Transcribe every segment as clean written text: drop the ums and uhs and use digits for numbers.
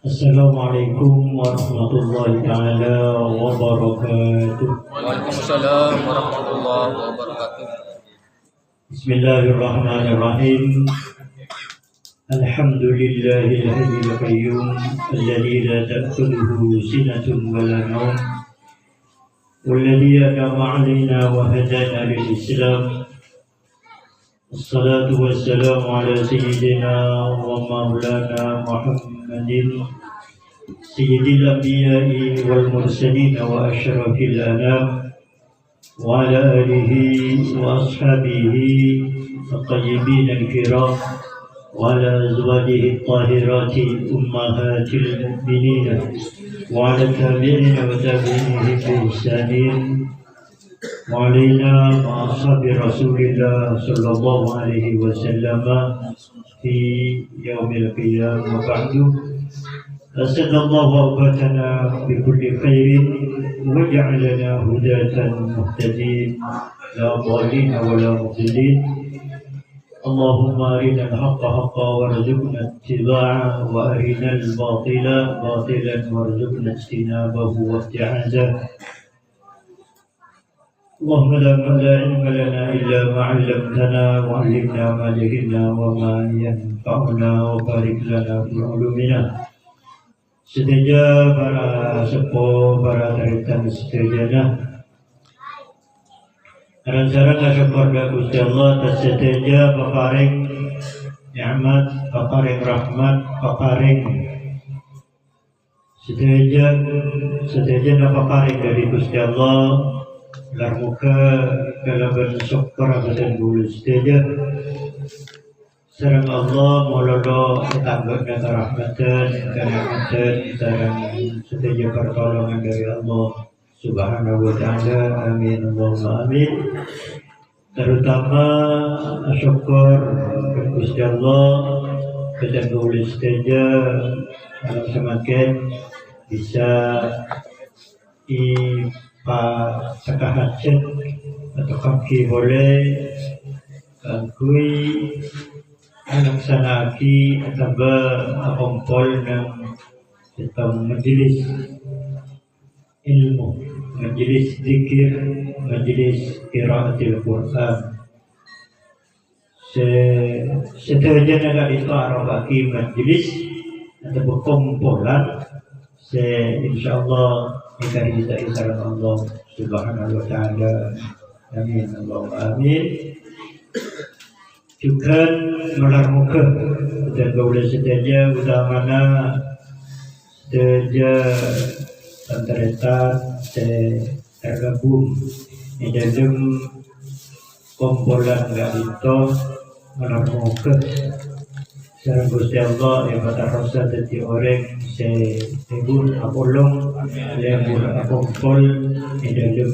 Assalamualaikum warahmatullahi taala wabarakatuh. Waalaikumsalam warahmatullahi wabarakatuh. Bismillahirrahmanirrahim. Alhamdulillahil hayyil qayyum alladzi la ta'khudhuhu sinatun wa la nawm walladzi an'ama 'alaina wa hadana lil Islam. Wassalatu wassalamu ala sayyidina wa maulana Muhammadin sayyidil anbiya'i wal mursalin wa asyrafil anam wa ala alihi wa ashabihi at-tayyibin al-kiram wa ala azwajihi at-tahirati ummahatil mu'minin wa ala tabi'in wa tabi'ihim bi ihsanin wa alaina ma ashabi Rasulillah sallallahu alaihi wasallam fi yaumil qiyamah wa ba'du. أسد الله أوقاتنا بكل خير وجعلنا هداة مهتدين لا ضالين ولا مضلين. اللهم أرنا الحق حقا وارزقنا اتباعه وأرنا الباطل باطلا وارزقنا اجتنابه وابتعاده. اللهم لا علم لنا إلا ما علمتنا وعلمنا ما جهلنا وما ينفعنا وبارك لنا في علومنا. Sedaja para sepuh, para taritan sedajana Aran-aran syukur ka Gusti Allah atas sedaja paparing nikmat, paparing rahmat, paparing sedaja na paparing dari Gusti Allah lar muka kalaban syukur akan bulu sedaja sareng Allah mololo tetangga dan rahmatan kenikmatan sareng sedaja pertolongan dari Allah Subhanahu wa taala. Amin Allahumma amin. Terutama syukur kepada Gusti Allah dan boleh sedaja semakin bisa ipakahajat atau kaki boleh kangkui anak sanaki atau kumpul ng itong majelis ilmu, majelis zikir, majelis qiraatil Quran. Setuju na dito araw kaki majelis atau berkumpulan insyaallah kita isyarat Allah Subhanahu wa taala. Amin Allahumma amin. Juga melar muka dan boleh sedaja utamana sedaja antara tergabung di dalam kumpulan itu melar muka sareng Gusti Allah yang rasa dadi orang sebul apolong yang kumpul di dalam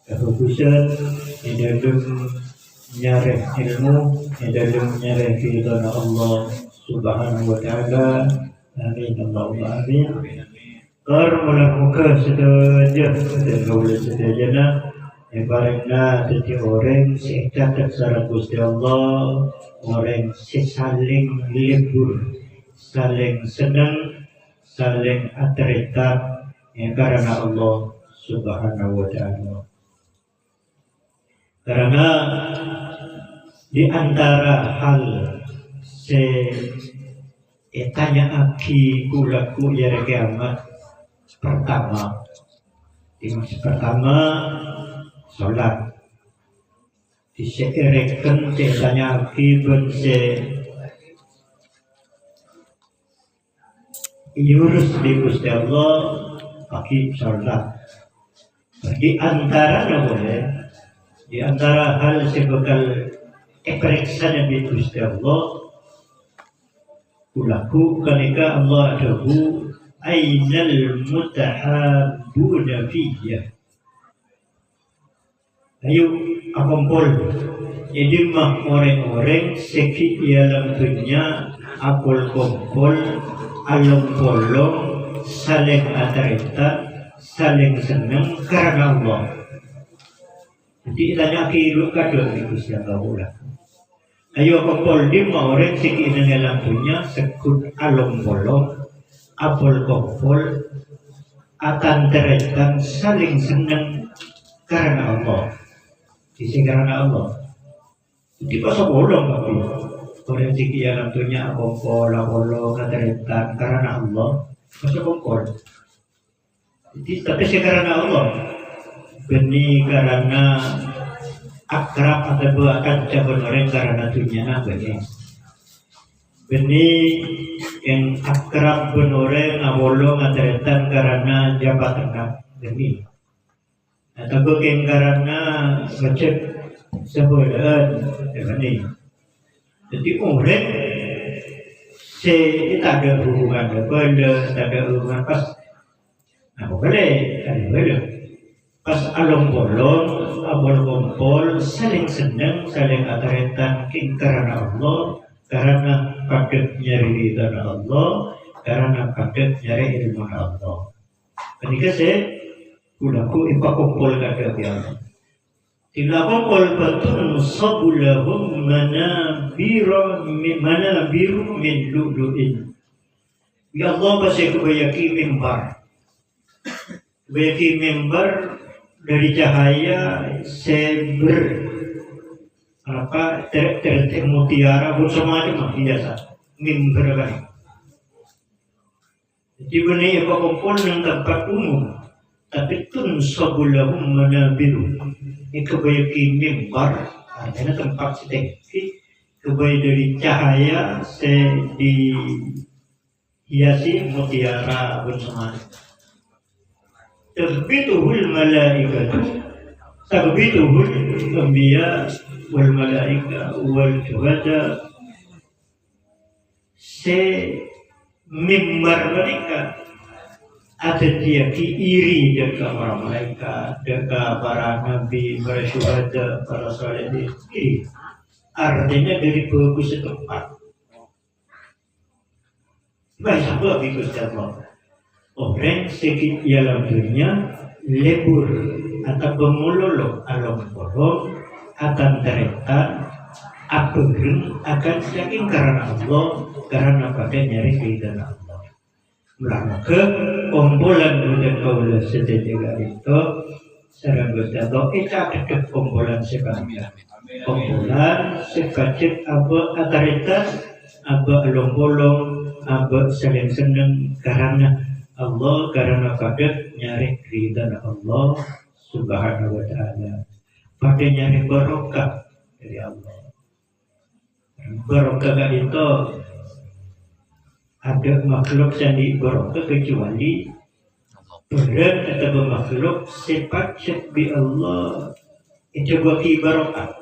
kefokusan di dalam nyareh ilmu di dalam nyareh ridha Allah Subhanahu wa taala. Amin Allahumma amin. Kar melakukan sedaja dan boleh sedajana ibaratnya jadi orang secatat secara Gusti Allah, orang saling libur, saling senang, saling atreta karena Allah Subhanahu wa taala. Karena di antara hal tanya aki kulaku ya kiamat pertama, solat diserekan tanya aki yurus di Gusti Allah aki solat. Di antara boleh di antara hal sebekal periksa Nabi Gusti Allah kulaku kanika Allah adahu ainal mutahabbuna fiyya. Ayo akumpul jadi mah orang-orang seki dalam dunia akul kumpul alam bolong saling atarita saling senang karena Allah. Jadi tanya kiru kado itu siapa pula. Ayo kumpul di orang seki dalam dunia sekut alam bolong abol kumpul akan terentang saling senang karena Allah. Sisi karena Allah. Di pasal bolong tapi orang siki yang tentunya kumpul Allah terentang karena Allah pasal kumpul. Tapi karena Allah, beni karena akrab atau akan cabut orang karena dunia nabanya. Beni yang akrab benoreng awolo ngateretan karena jabatan beni. Atau bukan karena ngecek sebulan beni. Jadi orang tak ada hubungan tak ada hubungan pas. Nah, boleh, kan boleh. Pas along bolong, abol kumpul, saling senang, saling ateretan karena Allah, karena paket nyari ridha Allah, karena paket nyari ilmu Allah. Ketika saya ulaku ipa kumpul kada biar. Tidak kumpul betul sabulahum mana biru min lu'lu'in. Ya Allah pasti kebayaki mimbar. Bagi member dari cahaya seber mutiara macam biasa member kan. Jadi benih apa kumpul yang tempat umum, tapi tun sabulahum manabiru. Ini kebaya member, artinya tempat sedetik kebaya dari cahaya dihiasi mutiara macam. Terbituhul malaikatu terbituhul anbiya wal malaika wal syuhada mimbar mereka ada dia iri dekat para malaikat, dekat para nabi, para syuhada, para salihin. Artinya dari bagus setempat. Baik apa bagus Allah. Orang sedikit dalam dunia lebur atau pemulolok alam bolong akan terentan apeng akan yakin karena Allah karena pada nyari ridha Allah. Maka kumpulan budak kaulah sejajar itu sarang berdato tetap kumpulan sebanyak kumpulan sekacik aba ataritas aba alam bolong aba saling senang karena Allah karena pada nyari ridha Allah Subhanahu wa ta'ala, pada nyari barokah dari Allah. Barokah itu ada makhluk yang di barokah kecuali berat atau makhluk sifat bi Allah itu bagi barokah.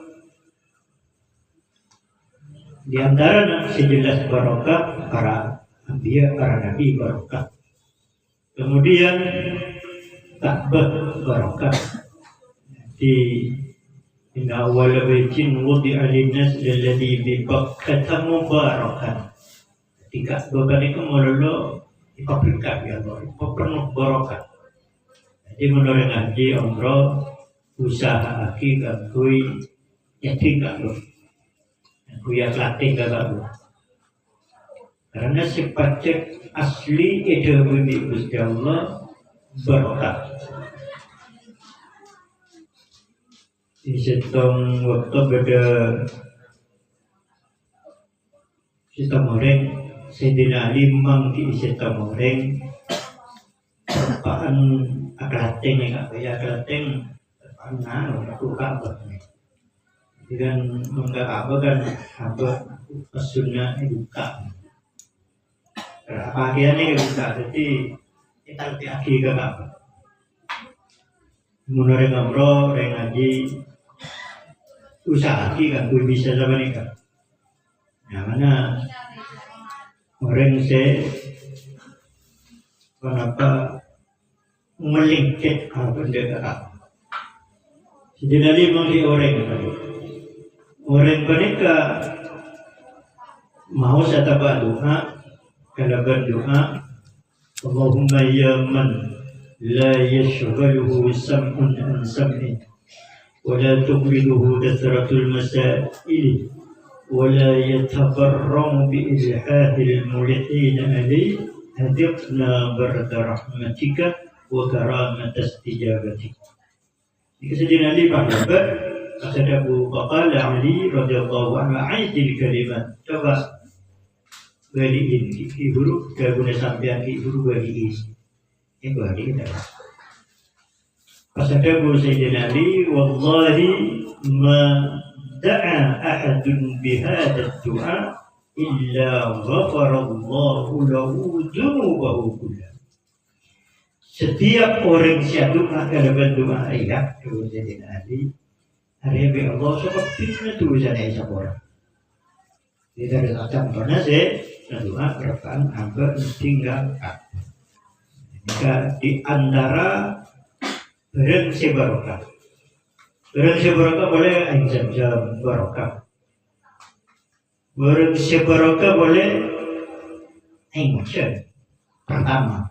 Di antara sejelas barokah para anbiya, para nabi barokah. Kemudian Ka'bah barokah di inna awwala baitin wudi'a lin-nas alladhi bi Bakkah mubarakan. Di Ka'bah itu melulu berkah ya Allah, penuh barokah. Jadi menurut ngaji umrah usaha aki kakui yakin kakui kuya latih kakui. Karena sifat asli itu bumi Gusti Allah barokah. Di setong waktu beda setong orang Sayyidina Ali mang di setong orang perpaan aklateng yang apa ya aklateng perpaan aku kabar dengan menggak apa kan apa sunnah eduka. Bagiannya kita jadi kita lebih akhi ke apa? Menurut ngobrol, ngaji, usaha akhi kan, gue bisa sama nih kan. Yang mana orang kenapa melingkit apa benda apa? Jadi dari mengli orang tadi, orang mereka mau saya tabah doa. Kalau berdoa Allahumma ya man la yashghaluhu sam'un an sam'in wa la tuqbiluhu dathratul masail wa la yatabarramu bi ilhahil mulihin alayhi hadibna berrahmatika wa karamatas tijabatik. Kemudian Ali berkata, kata Abu Bakar Ali radhiyallahu anhu, aidil kalimat, coba balikin di huruf guna sampean di huruf balikin. Ini balikin kita. Kata Abu Sayyidina Ali, wallahi ma da'a ahadun bihadha du'a illa ghafarallahu lahu dhunubahu kullah. Setiap orang siap doa kalau doa ayat Abu Sayyidina Ali, hari Allah sebab fitnah tu jangan sapora. Tidak ada contohnya doa berapaan agak tinggal. Jika di antara barang sebarokah, barang sebarokah boleh jam barokah, barang sebarokah boleh emotion pertama.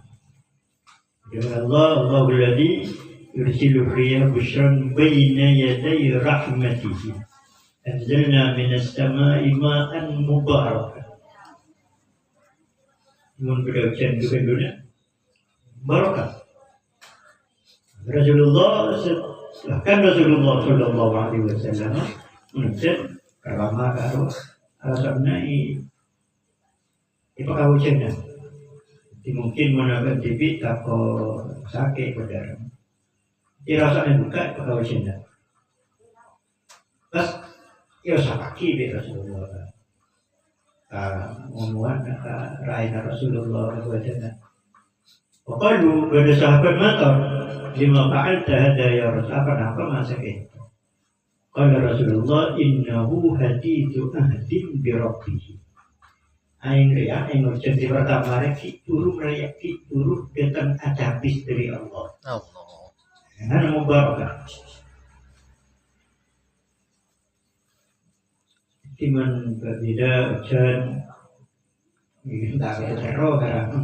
Ya Allah, Allahul Ladzi yursilu riyah bushran bayna yaday rahmatihi. Anzalna minas sama'i ma'an mubarakan. Mun berucap juga barakah. Rasulullah sallallahu alaihi wasallam mengucap karama karo alasannya ipakawucena. Mungkin menakan TV takut sakit pada dirasanya buka kalau cinta pas ya sakit di Rasulullah omongan raina Rasulullah wajahnya Waqalu pada sahabat mata lima fa'alta hada ya Rasul, apa masa itu qala Rasulullah innahu hadithu ahdin bi rabbih. Aing ria, aing ucap di pertama reki turun datang adabis dari Allah. Allah. Karena mubarakah. Timan berbeda ucapan, tak ada teror karena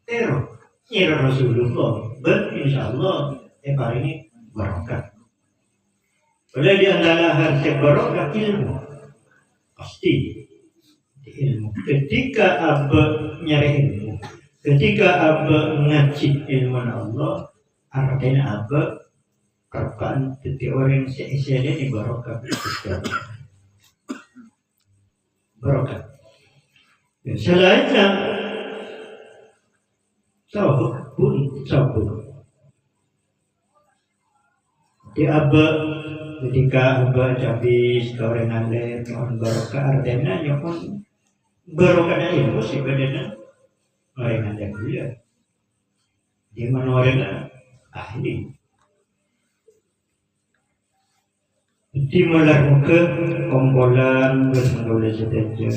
teror. Nyira Rasulullah, insyaAllah hari ini barakah. Oleh di antara harta barokah ilmu, pasti ilmu. Ketika abah nyari ilmu, ketika abah ngaji ilmu Allah, artinya abah kerapaan setiap orang seisianya di barokah. Barokah. Selainnya, sabun. Di abah ketika abah habis gorengan lain mohon barokah artinya ya pun barokahnya ilmu sih bedanya gorengan yang dia di mana orangnya ahli di malar muka kompolan bermula saja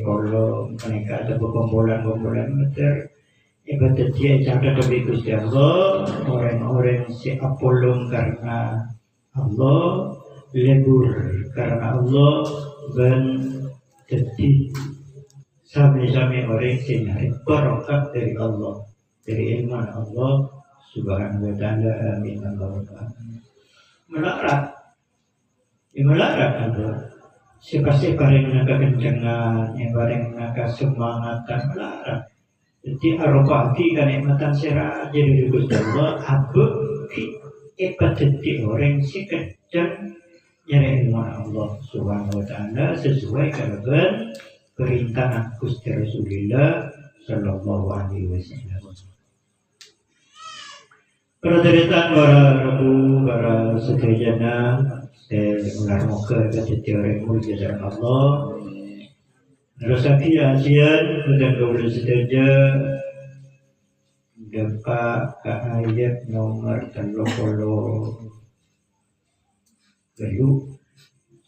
kalau mereka ada kompolan meter ibadat dia jaga lebih Gusti Allah, orang-orang si apolong karena Allah, lebur karena Allah, dan jadi sami-sami orang yang nyari barokah dari Allah, dari ilmu Allah Subhanahu wa Ta'ala. Amin. Melarat Allah. Siapa-siapa yang naga kencangan, yang bareng naga semangatan melarat. Jadi arafati kenikmatan sirah jadi Gusti Allah abuk ipateti orang si kejar nyari ilmu Allah Subhanahu wa Ta'ala sesuai dengan perintah Gusti Rasulullah sallallahu alaihi wasallam. Para deritan para sedayana ular muka ketika orang mulia Allah. Rasaki asian dan gaul sedaja dampak ke ayat nomor 30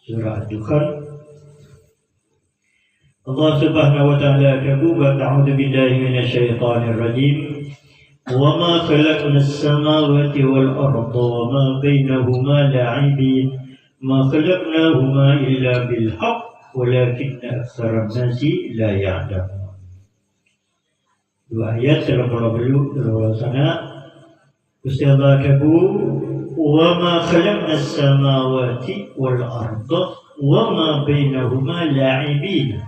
surah Ad-Dukhan. Allah Subhanahu wa Ta'ala berkata, "A'udzu billahi minasyaitonir rajim. Wa ma khalaqna as-samawati wal arda wa ma bainahuma la'ibin. Ma khalaqnahuma illa bil haqq walakin aktsara an-nasi la ya'lamun." Dua ayat dalam kalau sana Gusti Allah berkata, "Wa ma khalaqna as-samawati wal arda wa ma bainahuma la'ibin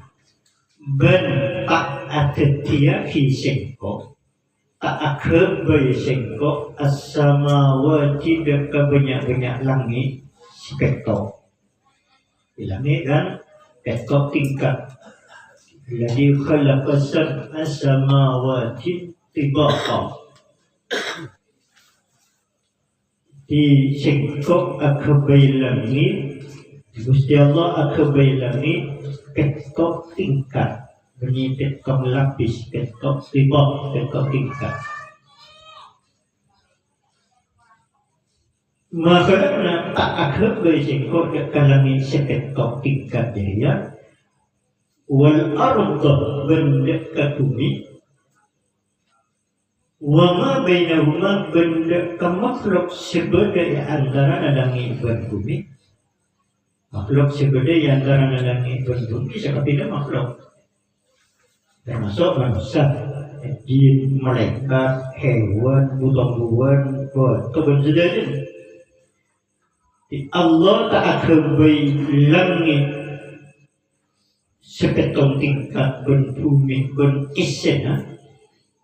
ben tak atetia ki sengko tak akhe bai sengko as-samawati deka banyak-banyak langit seketok langit dan ketok tingkat jadi khalaqas as-samawati tibaqa di sengkok akabai langit Gusti Allah akabai langit ketok tingkat bunyi ketok lapis ketok tibak ketok tingkat maka tak akabai sengkok dekat langit seketok tingkat dia wal arda bendekat bumi wa ma bainahuma bendekat makhluk sebagai antara langit dan bumi makhluk sebagai antara langit dan bumi seperti makhluk termasuk manusia jin, malaikat, hewan, bulan-bulan, kebun sedarin Allah tak akabai langit seketok tingkat ben bumi ben isena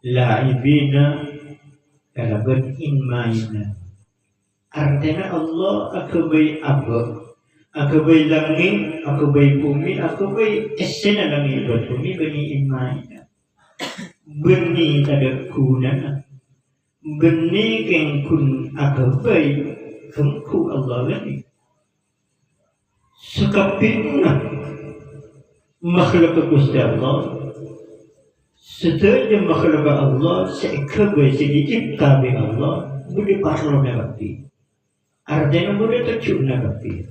la'ibina kala ben inmaina artinya Allah akabai abad akabai langit akabai bumi akabai isena langit ben bumi beni inmaina beni tada kunana beni keng kun akabai kengku Allah lagi sekapinna makhluk Gusti Allah setiap makhluk Allah seikabai sedicipta oleh Allah boleh parlo nabati artinya boleh tercuk nabati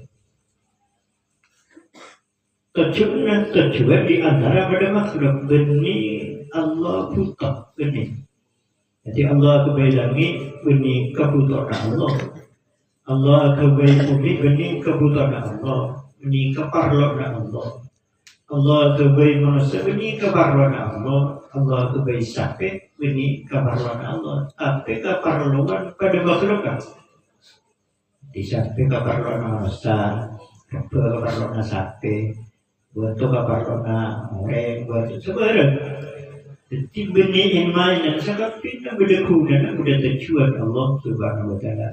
tercuk di antara pada makhluk beni Allah buta beni jadi Allah kebai langit beni kebutaan Allah Allah kebai bumi beni kebutaan Allah beni keparlo Allah Allah kebai manusia beni keparluan Allah Allah kebai sampai beni keparluan Allah tapi keparluan pada makhluk di sampai keparluan manusia keparluan sampai buat keparluan orang buat sebarang jadi beni iman yang sangat pintar berdekunan sudah tercuat Allah subhanahu wa ta'ala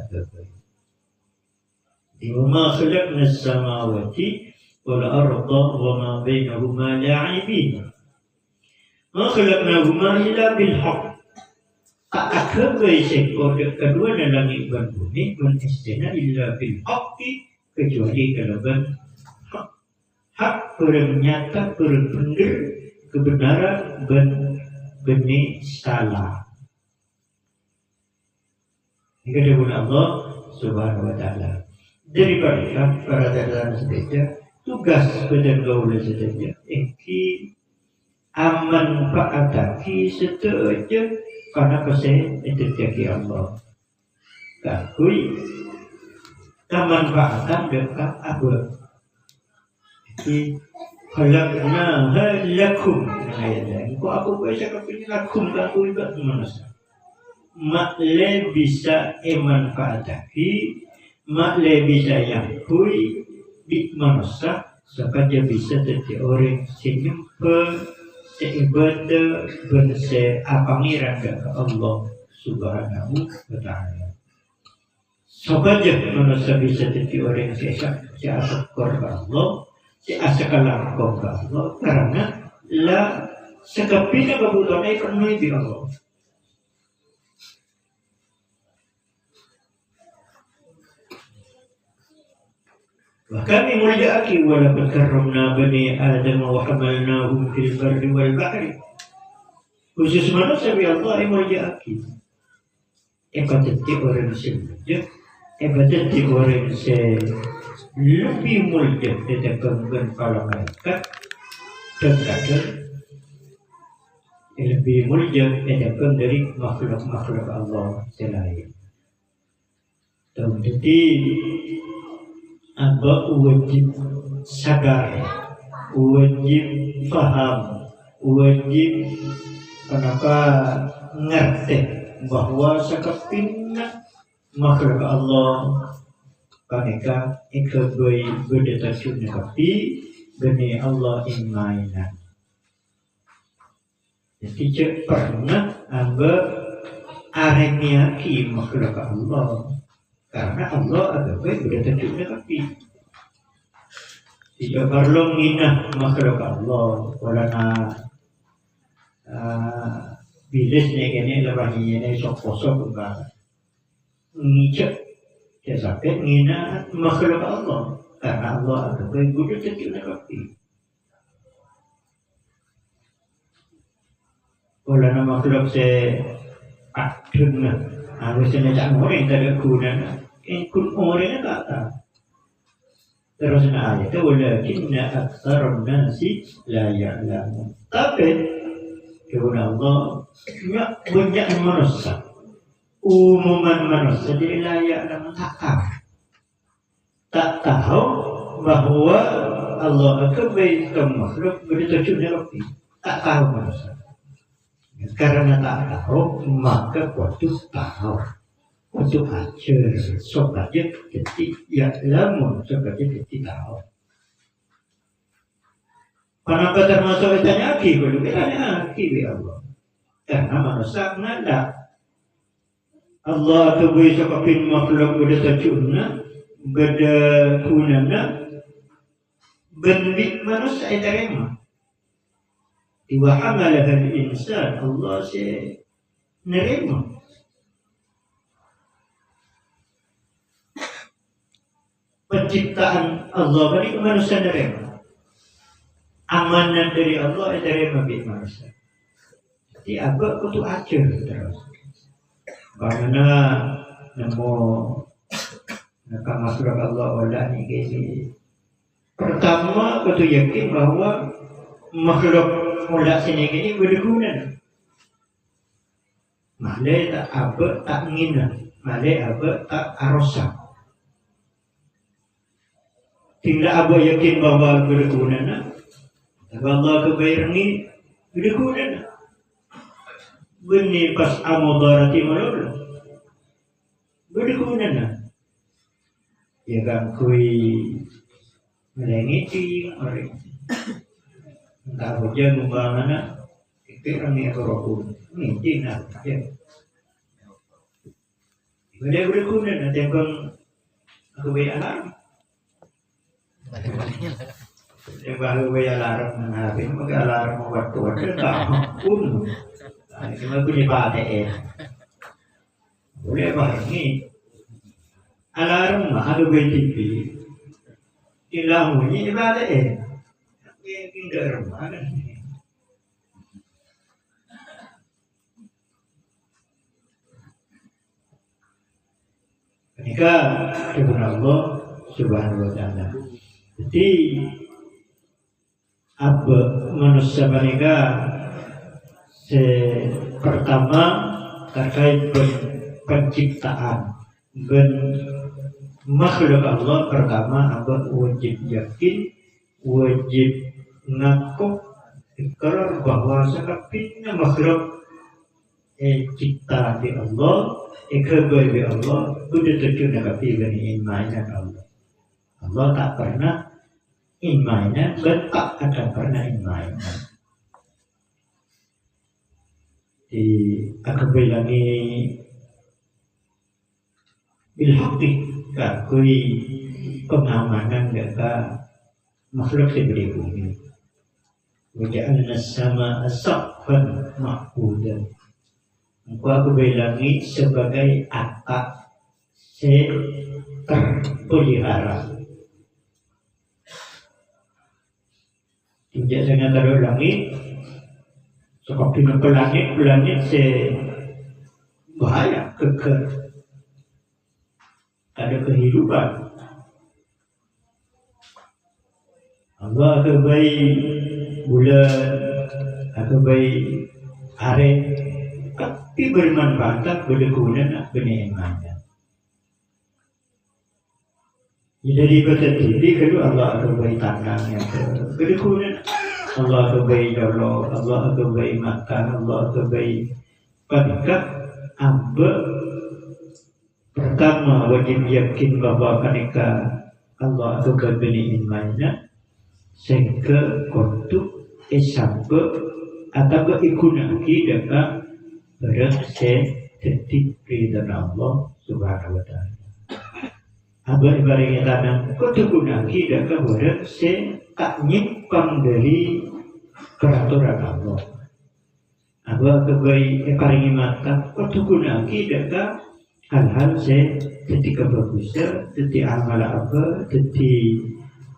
wa ma khalaqna as-samawati والأرض وما بينهما لاعبين ما خلقناهما إلا بالحق tak akabai sekor kedua langit dan bumi dan istina illa bil haqqi kecuali kalau hak hak nyata benar kebenaran dan benih salah ini kata Allah subhanahu wa ta'ala daripada para dalam sebeja tugas penjaga saja engki aman paataki setuju karena kesehatan itu jadi Allah kakui aman paatan dekat abad jadi khalaqna lakum ayat ko aku bisa kapin lakum kakui bak manusia makle bisa manfaataki makle bisa yang kui di manusia supaya bisa jadi orang senyumpel seibadah berseapangiran kepada Allah subhanahu wa ta'ala supaya manusia bisa jadi orang seasyukur kepada Allah seasyakalah kepada Allah karena lah sekapina kebutuhan penuhi di Allah kami muliakan walaqad karramna bani Adam wa hamalnahum fil barri wal bahri khusus manusia bi Allah muliakan ebadati orang semuanya ebadati orang lebih mulia daripada para malaikat dan kadang lebih mulia daripada dari makhluk-makhluk Allah selain jadi Aba wajib sadar, wajib faham, wajib ngerti bahwa sekepina makhluk Allah paneka ikabui berdetachun tapi bani Allah imainan. Jadi cek pernah anggap areniaki makhluk Allah karena Allah agak berdetachun tapi tidak perlu nginah makhluk Allah walana bilisnya kini lebahinya sok-sok enggak ngicek ya sampai ngina makhluk Allah karena Allah ada guru tentu nabi. Kalau nama makhluk se aduna harusnya jangan orang yang guna kun orang kata terus ayat itu walakinna aktsarun nasi la ya'lamun. Tapi karena Allah banyak manusia umuman manusia jadi layak dan tak tahu bahwa Allah akan berikan makhluk berdetachun lebih tak tahu manusia karena tak tahu maka waktu tahu waktu ajar sobatnya jadi ya lamun sobatnya jadi tahu kenapa termasuk ditanya aki kalau kita aki ya Allah karena manusia nada Allah tu beri sekapin makhluk berdetachunna beda kunana bendik manusia terima diwahamalah insan Allah se nerima penciptaan Allah bagi manusia nerima amanat dari Allah terima bagi manusia jadi agak kutu ajar terus karena namo nak masuk Allah wala ni kini pertama kutu yakin bahwa makhluk mula sini kini berguna malai tak apa tak ngina malai apa tak arosa tidak apa yakin bahwa berguna Allah kebayang berguna benih pas amudarati malu berguna ya kan kui melengiti orang tak hujan mana itu orang yang terokun ini nak ya boleh berguna nanti kan aku alarm yang baru alarm nanti pakai alarm waktu tak pun cuma punya baterai boleh bah ni alarm ada TV ilang bunyi baterai yang tinggal mana ketika kepada Allah Subhanahu wa taala jadi apa manusia mereka pertama terkait penciptaan makhluk Allah pertama apa wajib yakin wajib ngaku ikrar bahwa sekapinnya makhluk cipta di Allah ikrar di Allah sudah terjun tapi bani imannya Allah Allah tak pernah imannya dan tak akan pernah imannya di aku bilangi bilhaqi kakui pengamanan gak makhluk seberi bumi waja'alna sama saqfan mahfudan aku bilangi sebagai atap terpelihara tidak dengan taruh langit seperti pelangit bahaya kekal ada kehidupan Allah akan baik bulan akan baik hari tapi bermanfaat berguna benih imannya jadi bertertib kalau Allah akan baik tangannya berguna Allah kebaik dulu, Allah kebaik makan, Allah kebaik panikah, amba Pertama, wajib yakin bahwa kaneka Allah atau kebeni imannya sehingga kontuk esampe atau ikunaki deka barang detik ridha Allah subhanahu wa ta'ala. Abah ibaratnya tanam kontuk kunaki deka barang tak nyimpang dari peraturan Allah. Abah kebaik paringi mata kontuk kunaki deka hal-hal jadi kebagusan, jadi amal apa, jadi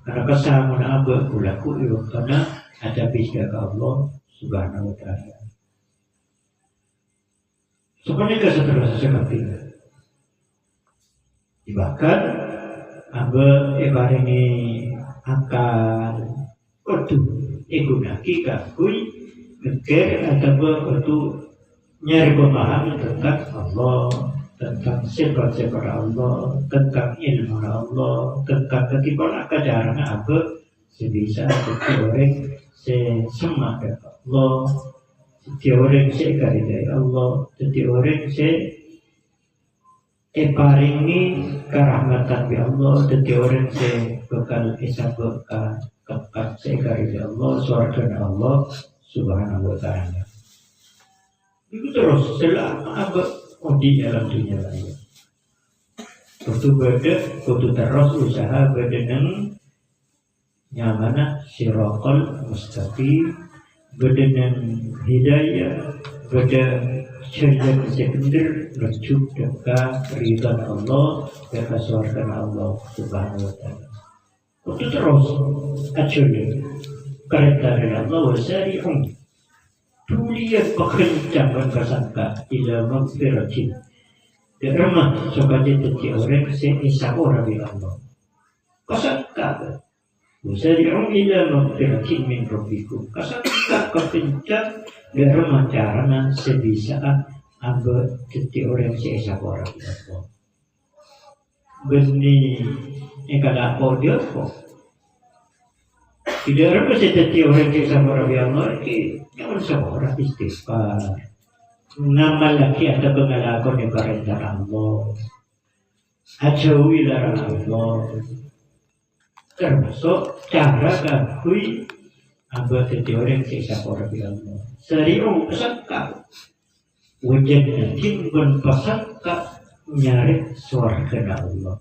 karena kesamaan apa berlaku di waktu ada bisnya ke Allah Subhanahu Wa Taala. Sebenarnya seterusnya seperti itu. Bahkan apa ini akal, waktu ikunaki kakui, mikir atau waktu nyari pemahaman tentang Allah, tentang sifat-sifat Allah, tentang ilmu Allah, tentang ketimbang kejaran apa sebisa orang sesemak Allah, setiap orang sekali Allah, setiap orang paringi kerahmatan bi Allah, setiap orang bekal isabukkan kekal sekali Allah, surga Allah Subhanahu Wa Taala. Itu terus selama apa di dalam dunia lain. Kutu terus usaha berdenang nyamana siraqal mustaqim, berdenang hidayah, berdenang syariat sekunder, menuju dekat ridha Allah, dekat surga Allah Subhanahu Wa Taala. Kutu terus acunya kereta Allah wasari'un. Tuliat kekencangan kasangka ila magfiratin. Derma sokaje teti orang seisa orang bi Allah. Kasangka usari'un ila magfiratin min rabbikum. Kasangka kekencan derma carana sebisa amba teti orang seisa orang bi Allah. Beni ekala dia kok. Tidak ada seperti orang yang sama Rabbi Allah yang seorang istighfar. Nama lagi ada pengalakon yang perintah Allah. Ajauhi larang Allah. Termasuk cara kakui abad seperti orang yang sama Rabbi Allah. Serius pesangka. Wujud nanti pun pesangka nyari surga Allah.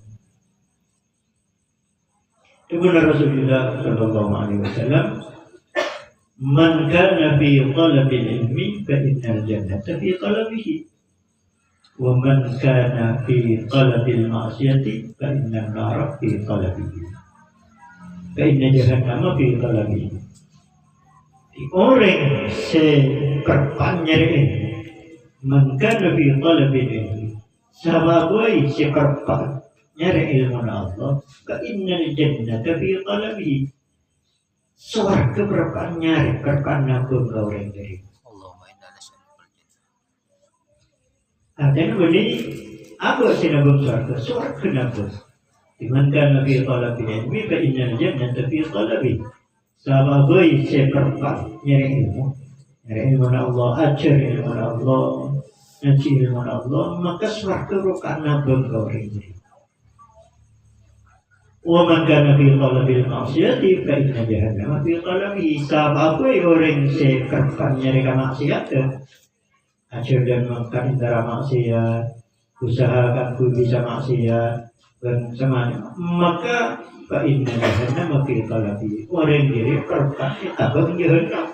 Ibnu Rasulullah sallallahu alaihi wasallam, "Man kana fi talabil ilmi fa innal jannata fi talabihi, wa man kana fi talabil ma'siyati fa innan nara fi talabihi, fa inna jahannama fi talabihi." Orang seperpanjang man kana fi talabil ilmi, sahabai seperpan nyari ilmu Allah, ka innal jannata fi talabi. Surga berapa nyari berpana pun orang dari. Allahumma inna nas'aluka al-jannah. Artinya begini, apa sih nabung surga? Surga nabung. Dimankan fi talabi ilmi, ka innal jannata fi talabi. Sahabai seperpan nyari ilmu Allah, ajar ilmu Allah, ngaji ilmu Allah, maka surga berpana pun orang dari. Wa man kana fi talabil ma'siyati fa inna jahannama fi talabihi. Apa orang sekerpan nyari maksiat ajar dan makan antara maksiat, usahakan ku bisa maksiat dan semuanya, maka fa inna jahannama fi talabihi. Orang diri kerpan kita bang jahannam,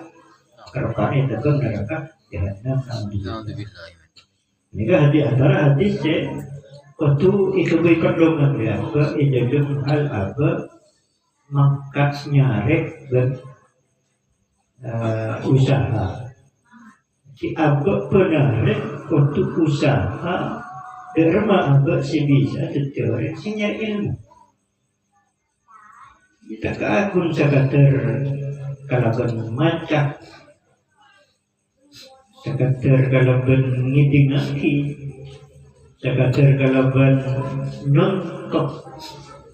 kerpan itu ke neraka jahannam. Alhamdulillah. Ini kan hati antara hadis waktu itu berkandungan ya, ke indahnya hal apa maka nyarek dan usaha. Si abah penarik untuk usaha derma abah si bisa teori si nyari ilmu. Kita keagun sekadar kalaban macak, sekadar kalaban ngiding aki, sekadar kalaban nyontok,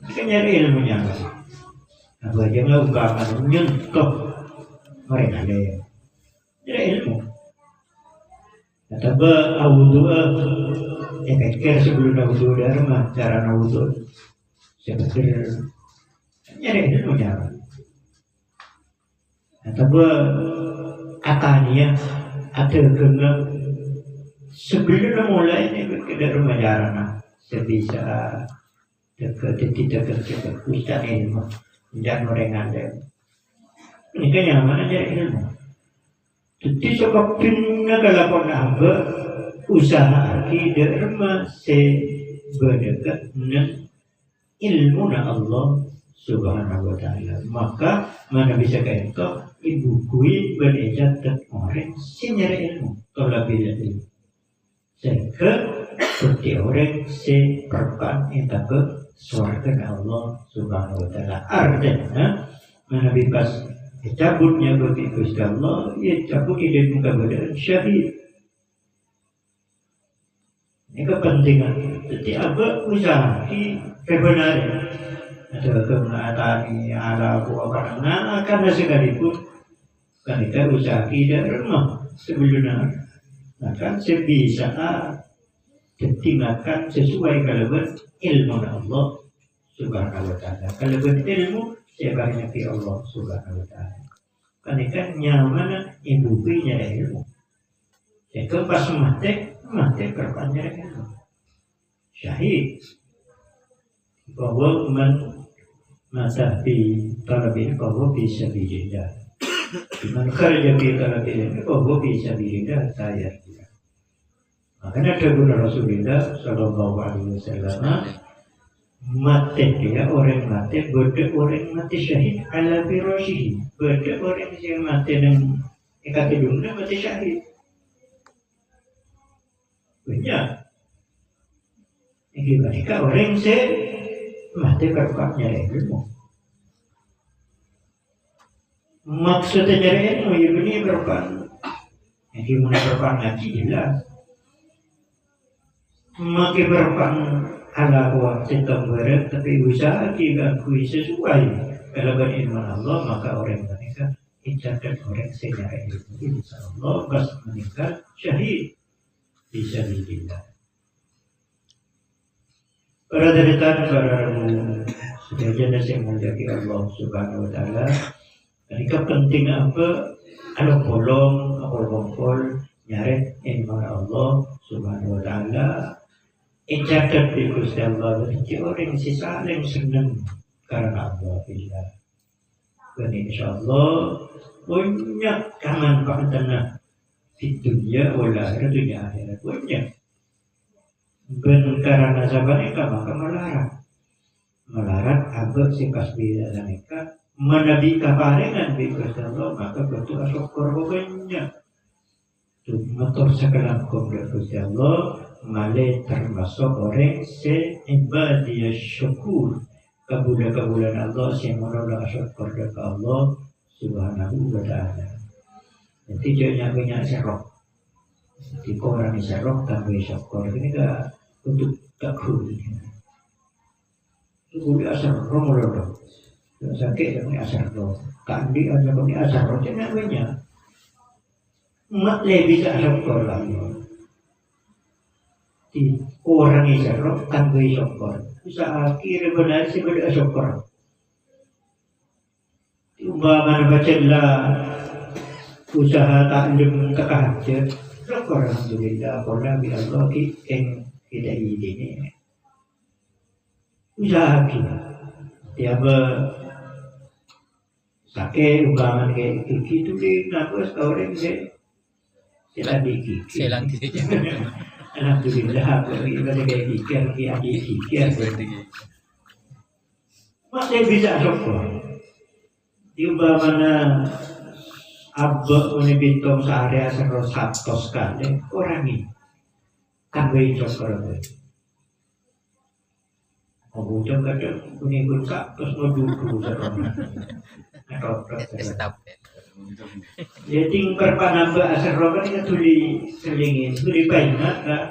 kita nyari ilmunya apa aja nggak umpama nyontok mereka ada ya nyari ilmu. Atau awudu pikir sebelum awudu dharma cara awudu seperti nyari ilmu cara atau katanya ada kena sebelum mulai ini ke dharma jarana sebisa dekat tidak dekat ustaz ilmu jangan orang ada ini kan yang mana nyari ilmu. Jadi sebabnya kalau apa usaha kita dharma seberdekat dengan ilmu Allah Subhanahu wa Ta'ala. Maka mana bisa kata ibu kui berejar orang senyara ilmu kalau bila ilmu. Sehingga seperti orang seperpan itu ke surga Allah Subhanahu wa Ta'ala. Artinya mana bebas cabutnya bagi Gusti Allah, ia cabut ide muka badan syahid. Ini kepentingan. Jadi apa usaha di kebenaran atau kemenatani ala buah karena karena sekalipun ketika usaha tidak remah sebelumnya maka sebisa ditinggalkan sesuai kalaupun ilmu Allah Subhanahu wa Ta'ala. Kalaupun ilmu sebanyak Allah Subhanahu wa Ta'ala. Kan nyaman ibu punya ilmu. Jadi pas mati berpanjang ilmu. Syahid bahwa mata di talabil bahwa bisa bijak. Man kerja di talabil bahwa bisa bijak saya. Makanya ada guna Rasulullah Sallallahu Alaihi Wasallam. Mati dia orang mati, beda orang mati syahid ala firashihi. Beda orang yang mati dan ikat hidungnya mati syahid. Banyak. Ini mereka orang mati berkatnya ilmu. Maksudnya dari ilmu ini berkat. Jadi mana berkat ngaji jelas. Makin berkat ala waktu tembaran tapi usaha diakui sesuai kalau berilmu Allah maka orang meninggal ijadat orang senyara ilmu insya Allah pas meninggal syahid bisa dibilang para deretan para sudah jelas yang menjadi Allah Subhanahu wa Ta'ala. Ketika penting apa kalau bolong bongkol nyaret ilmu Allah Subhanahu wa Ta'ala. Ijadat di Gusti Allah jadi orang si saling senang karena Allah bila dan insya Allah banyak kemanfaatan di dunia wala dunia akhirat banyak dan karena sabarnya maka melarat abad si kasbi dan mereka menabi kaparengan di Gusti Allah maka betul syukur banyak tuh motor sekarang komplek Gusti Allah malai termasuk orang seibadiyah syukur kabulan Allah yang menolak syukur kepada Allah Subhanahu wa Ta'ala. Jadi jangan banyak serok. Jadi orang serok tanpa syukur ini tak untuk tak kuli. Itu boleh asal roh melodok. Sakit yang asal roh. Kandi asal roh asal roh jangan banyak. Mak lebih tak syukur lagi. Orang yang serok tanpa syukur usaha kira benar sih beda syukur umpama bacalah usaha taklim tahajud syukur alhamdulillah karena bi Allah yang tidak ini usaha kita tiaba sakit umpama kayak gitu deh nafas orang saya Selang alhamdulillah kalau kita kayak dikir kayak dikir masih bisa syukur diumpamana abah ini bintang sehari asal satu sekali orang ini kan gue syukur mau ujung kadang punya ikut terus mau duduk jadi perpanamba asal rokan itu tuli selingin tuli banyak gak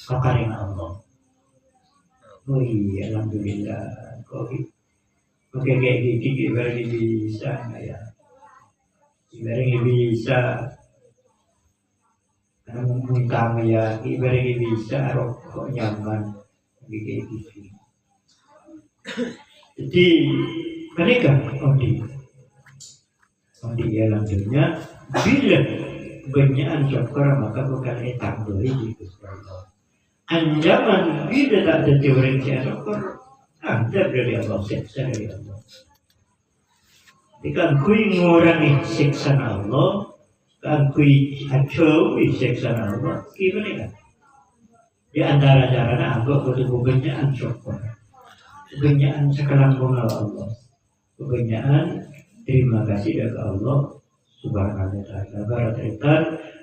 kakaring Allah. Oh iya alhamdulillah kok oke kayak gitu berarti bisa ya berarti bisa Muntah ya ibarat bisa rokok nyaman kayak gitu. Jadi mereka di dalam dunia bila banyak syukur maka bukan etak boleh di Gusti Allah. Anjaman bila tak ada teori syukur ada dari Allah siksa dari Allah. Jika kui ngurangi siksa Allah, kan kui jauhi siksa Allah, gimana kan? Di antara caranya aku butuh kebanyakan syukur, kebanyakan sekarang Allah, kebanyakan terima kasih dari Allah Subhanahu wa taala.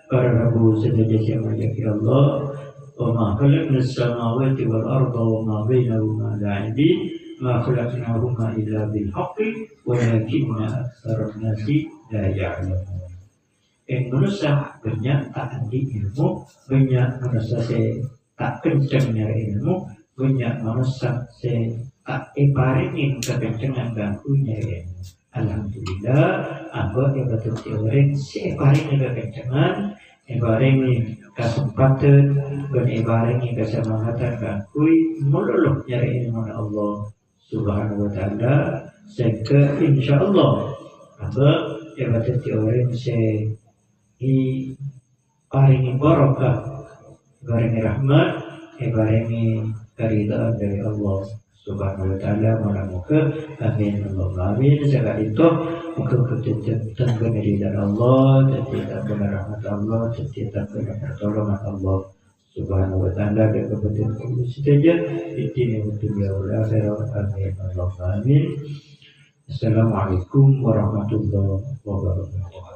Para rabu sejajar yang mulia Allah, wa ma khalaqna as-samawati wal arda wa ma bainahuma la'ibin, ma khalaqnahuma illa bil haqqi walakinna aktsara an-nasi la ya'lamun. Manusia banyak tak andi ilmu, banyak manusia tak kencangnya ilmu, banyak manusia tak ibaringin kekencangan ganggunya ilmu. Alhamdulillah, aku yang betul teori seibaring kekencangan, ibaring kesempatan, dan ibaring kesemangatan gangui meluluk nyari ilmu Allah Subhanahu wa taala. Sehingga insyaallah aku yang betul teori paringi barokah, paringi rahmat, paringi keridhaan dari Allah Subhanahu wa taala. Moga-moga amin Allahumma amin. Jaga itu muka ketentang keridhaan Allah, tetap rahmat Allah, tetap pertolongan Allah Subhanahu wa taala dan kepentingan umat saja di dunia wal akhirat. Amin Allahumma amin. Assalamualaikum warahmatullahi wabarakatuh.